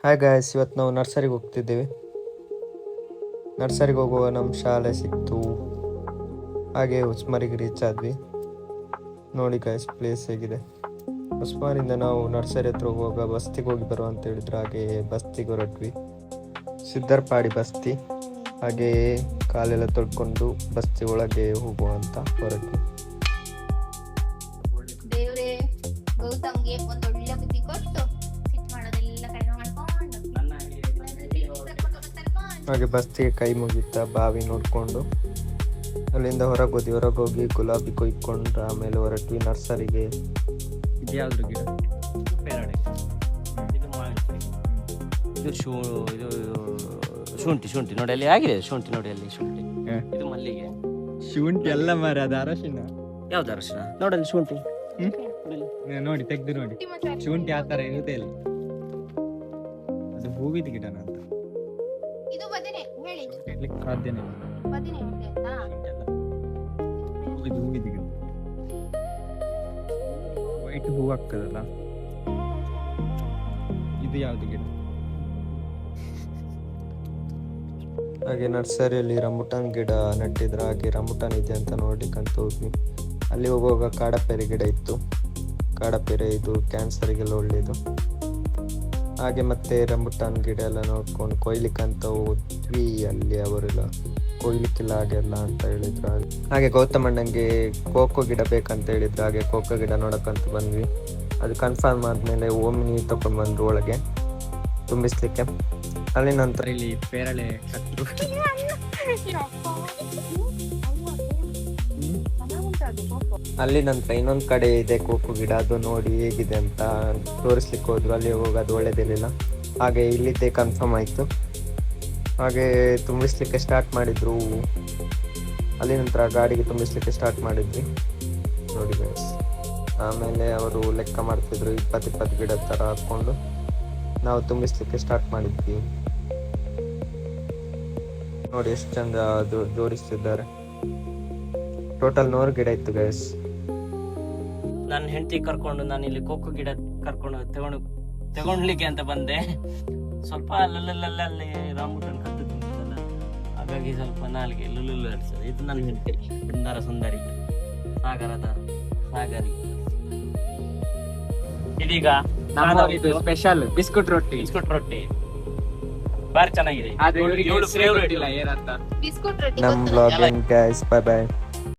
Hi guys, ಇವತ್ತು ನಾವು ನರ್ಸರಿಗೆ ಹೋಗ್ತಿದ್ದೇವೆ. ನರ್ಸರಿಗೆ ಹೋಗುವ ನಮ್ಮ ಶಾಲೆ ಸಿಕ್ತು. ಹಾಗೆ ಉಸ್ಮಾರಿಗೆ ರೀಚ್ ಆದ್ವಿ. ನೋಡಿ ಗಾಯ್ಸ್, ಪ್ಲೇಸ್ ಹೇಗಿದೆ. ಉಸ್ಮಾನಿಂದ ನಾವು ನರ್ಸರಿ ಹತ್ರ ಹೋಗುವಾಗ ಬಸ್ತಿಗೆ ಹೋಗಿ ಬರುವ ಅಂತ ಹೇಳಿದ್ರು. ಹಾಗೆ ಬಸ್ತಿಗೆ ಹೊರಟ್ವಿ. ಸಿದ್ದರ್ಪಾಡಿ ಬಸ್ತಿ. ಹಾಗೆ ಕಾಲೆಲ್ಲ ತೊಳ್ಕೊಂಡು ಬಸ್ತಿ ಒಳಗೆ ಹೋಗುವ ಅಂತ ಹೊರಟ್ವಿ. ಗೌತಮ್ಗೆ ಒಂದೊಳ್ಳೆ ಬುದ್ಧಿ ಕೊಟ್ಟು ಹಾಗೆ ಬಸ್ತಿಗೆ ಕೈ ಮುಗಿತಾ ಬಾವಿ ನೋಡ್ಕೊಂಡು ಅಲ್ಲಿಂದ ಹೊರಗೋಗಿ ಗುಲಾಬಿ ಕೊಯ್ಕೊಂಡು ಆಮೇಲೆ ಹೊರಟ್ವಿ ನರ್ಸರಿಗೆ. ಇದು ಯಾವ್ದು ಗಿಡ? ಪೇರಳೆ. ಇದು ಶುಂಠಿ ನೋಡಿ ಅಲ್ಲಿ ಆಗಿದೆ. ಶುಂಠಿ ನೋಡಿ ಅಲ್ಲಿ ಶುಂಠಿ. ಇದು ಮಲ್ಲಿಗೆ. ಶುಂಠಿ ಎಲ್ಲ ಮರ, ಅದು ಅರಶಿನ. ಯಾವ್ದು ಅರಶಿನ? ನೋಡಲ್ಲಿ ಶುಂಠಿ. ನೋಡಿ ತೆಗ್ದು ನೋಡಿ, ಶುಂಠಿ ಆ ತರ ಇರುದೇ ಇಲ್ಲ. ಅದು ಹೂವಿದ ಗಿಡನ ಅಂತ ಇದು ಬದನೆ ಹೇಳಿ ಇಡ್ಲಿಕ್ಕೆ ಸಾಧ್ಯನೇ ಇಲ್ಲ. ಬದನೆ ಇದೆ ಆಯ್ತಾ? ಇದು ಹೂವಿದ ಗಿಡ, ವೈಟ್ ಹೂ ಆಗ್ತದಲ್ಲ. ಇದು ಯಾವ್ದು ಗಿಡ? ಹಾಗೆ ನರ್ಸರಿಯಲ್ಲಿ ರಂಬುಟಾನ್ ಗಿಡ ನೆಟ್ಟಿದ್ರು. ಹಾಗೆ ರಂಬುಟಾನ್ ಇದೆ ಅಂತ ನೋಡ್ಲಿಕ್ಕಂತ ಹೋದ್ವಿ. ಅಲ್ಲಿ ಹೋಗುವಾಗ ಕಾಡಪೇರೆ ಗಿಡ ಇತ್ತು. ಕಾಡಪೇರೆ ಇದು ಕ್ಯಾನ್ಸರಿಗೆಲ್ಲ ಒಳ್ಳೆಯದು. ಹಾಗೆ ಮತ್ತೆ ರಂಬುಟಾನ್ ಗಿಡ ಎಲ್ಲ ನೋಡ್ಕೊಂಡು ಕೊಯ್ಲಿಕ್ಕಂತ ಹೋದ್ವಿ. ಅಲ್ಲಿ ಅವರೆಲ್ಲ ಕೊಯ್ಲಿಕ್ಕಿಲ್ಲ ಹಾಗೆಲ್ಲ ಅಂತ ಹೇಳಿದ್ರು. ಹಾಗೆ ಗೌತಮಣ್ಣಂಗೆ ಕೋಕೋ ಗಿಡ ಬೇಕಂತ ಹೇಳಿದ್ರು. ಹಾಗೆ ಕೋಕೋ ಗಿಡ ನೋಡಕ್ಕಂತ ಬಂದ್ವಿ. ಅದು ಕನ್ಫರ್ಮ್ ಆದಮೇಲೆ ಓಮಿನಿ ತಗೊಂಡು ಬಂದರು ಒಳಗೆ ತುಂಬಿಸ್ಲಿಕ್ಕೆ. ಅಲ್ಲಿ ನಂತರ ಇಲ್ಲಿ ಪೇರಳೆ ಕಟ್ಟರು. ಅಲ್ಲಿ ನಂತರ ಇನ್ನೊಂದು ಕಡೆ ಇದೆ ಕೋಕೋ ಗಿಡ. ಅದು ನೋಡಿ ಹೇಗಿದೆ ಅಂತ ತೋರಿಸ್ಲಿಕ್ಕೆ ಹೋದ್ರು. ಅಲ್ಲಿ ಹೋಗೋದು ಒಳ್ಳೇದಿರಲಿಲ್ಲ. ಹಾಗೆ ಇಲ್ಲಿದ್ದೇ ಕನ್ಫರ್ಮ್ ಆಯಿತು. ಹಾಗೆ ತುಂಬಿಸ್ಲಿಕ್ಕೆ ಸ್ಟಾರ್ಟ್ ಮಾಡಿದ್ರು. ಅಲ್ಲಿ ನಂತರ ಗಾಡಿಗೆ ತುಂಬಿಸ್ಲಿಕ್ಕೆ ಸ್ಟಾರ್ಟ್ ಮಾಡಿದ್ವಿ ನೋಡಿ ಗೈಸ್. ಆಮೇಲೆ ಅವರು ಲೆಕ್ಕ ಮಾಡ್ತಿದ್ರು, 20 ಗಿಡ ಥರ ಹಾಕ್ಕೊಂಡು ನಾವು ತುಂಬಿಸ್ಲಿಕ್ಕೆ ಸ್ಟಾರ್ಟ್ ಮಾಡಿದ್ವಿ. ನೋಡಿ ಎಷ್ಟು ಚಂದ ಜೋಡಿಸ್ತಿದ್ದಾರೆ. ಟೋಟಲ್ 100 ಗಿಡ ಇತ್ತು ಗೈಸ್. ನನ್ನ ಹೆಂಡತಿ ಕರ್ಕೊಂಡು ನಾನು ಇಲ್ಲಿ ಕೋಕೋ ಗಿಡ ಕರ್ಕೊಂಡು ತಗೊಂಡ್ಲಿಕ್ಕೆ ಅಂತ ಬಂದೆ. ಸ್ವಲ್ಪ ಅಲ್ಲಲ್ಲಿ ರಾಂಬುಟಾನ್ ಕದ್ದು ತಿಂತದಲ್ಲ, ಹಾಗಾಗಿ ಸ್ವಲ್ಪ ನಾಲ್ಗೆ ಲುಲ್ಲು ಅನಿಸ್ತದೆ. ಇದು ನನ್ನ ಹೆಂಡತಿ, ಸುಂದರ ಸುಂದರಿ, ಸಾಗರಿ. ಇದೀಗ ಸ್ಪೆಷಲ್ ಬಿಸ್ಕುಟ್ ರೊಟ್ಟಿ ಬಾರಿ ಚೆನ್ನಾಗಿದೆ. ಆದ್ರೆ ಇವರಿಗೆ ಫೇವರೇಟ್ ಇಲ್ಲ ಏನಂತ. ಬಿಸ್ಕುಟ್ ರೊಟ್ಟಿ ನಮ್ಮ ಬ್ಲಾಗಿಂಗ್ ಗೈಸ್, ಬೈ ಬೈ.